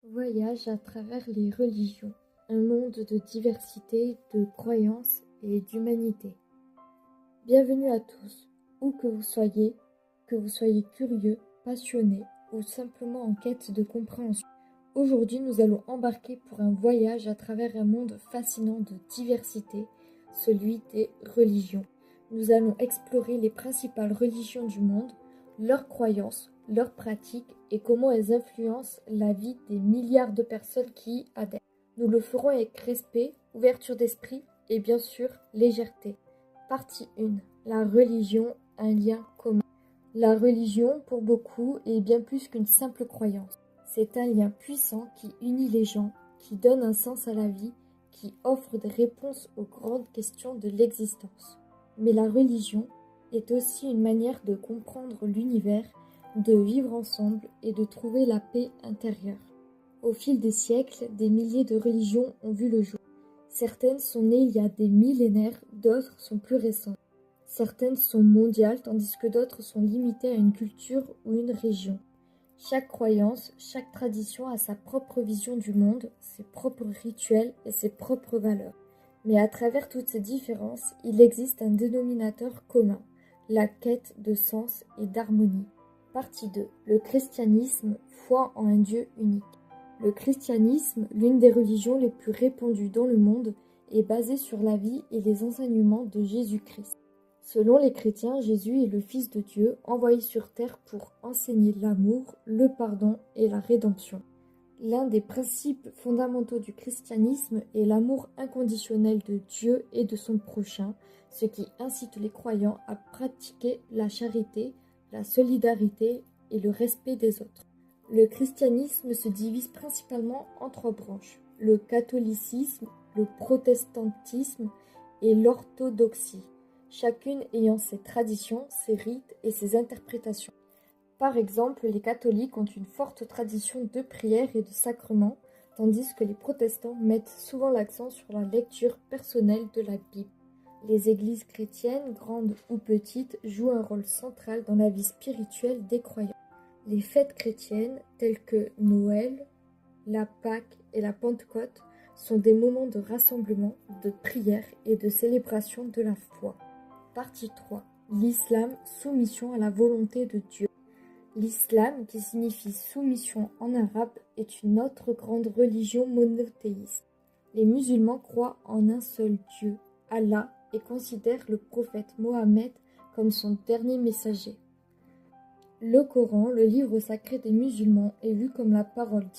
Voyage à travers les religions, un monde de diversité, de croyances et d'humanité. Bienvenue à tous, où que vous soyez curieux, passionné ou simplement en quête de compréhension. Aujourd'hui, nous allons embarquer pour un voyage à travers un monde fascinant de diversité, celui des religions. Nous allons explorer les principales religions du monde, leurs croyances, leurs pratiques et comment elles influencent la vie des milliards de personnes qui y adhèrent. Nous le ferons avec respect, ouverture d'esprit et bien sûr légèreté. Partie 1. La religion, un lien commun. La religion, pour beaucoup, est bien plus qu'une simple croyance. C'est un lien puissant qui unit les gens, qui donne un sens à la vie, qui offre des réponses aux grandes questions de l'existence. Mais la religion est aussi une manière de comprendre l'univers, de vivre ensemble et de trouver la paix intérieure. Au fil des siècles, des milliers de religions ont vu le jour. Certaines sont nées il y a des millénaires, d'autres sont plus récentes. Certaines sont mondiales tandis que d'autres sont limitées à une culture ou une région. Chaque croyance, chaque tradition a sa propre vision du monde, ses propres rituels et ses propres valeurs. Mais à travers toutes ces différences, il existe un dénominateur commun, la quête de sens et d'harmonie. Partie 2. Le christianisme, foi en un Dieu unique. Le christianisme, l'une des religions les plus répandues dans le monde, est basé sur la vie et les enseignements de Jésus-Christ. Selon les chrétiens, Jésus est le Fils de Dieu, envoyé sur terre pour enseigner l'amour, le pardon et la rédemption. L'un des principes fondamentaux du christianisme est l'amour inconditionnel de Dieu et de son prochain, ce qui incite les croyants à pratiquer la charité, la solidarité et le respect des autres. Le christianisme se divise principalement en trois branches, le catholicisme, le protestantisme et l'orthodoxie, chacune ayant ses traditions, ses rites et ses interprétations. Par exemple, les catholiques ont une forte tradition de prière et de sacrement, tandis que les protestants mettent souvent l'accent sur la lecture personnelle de la Bible. Les églises chrétiennes, grandes ou petites, jouent un rôle central dans la vie spirituelle des croyants. Les fêtes chrétiennes, telles que Noël, la Pâque et la Pentecôte, sont des moments de rassemblement, de prière et de célébration de la foi. Partie 3. L'islam, soumission à la volonté de Dieu. L'islam, qui signifie soumission en arabe, est une autre grande religion monothéiste. Les musulmans croient en un seul Dieu, Allah, et considèrent le prophète Mohammed comme son dernier messager. Le Coran, le livre sacré des musulmans, est vu comme la parole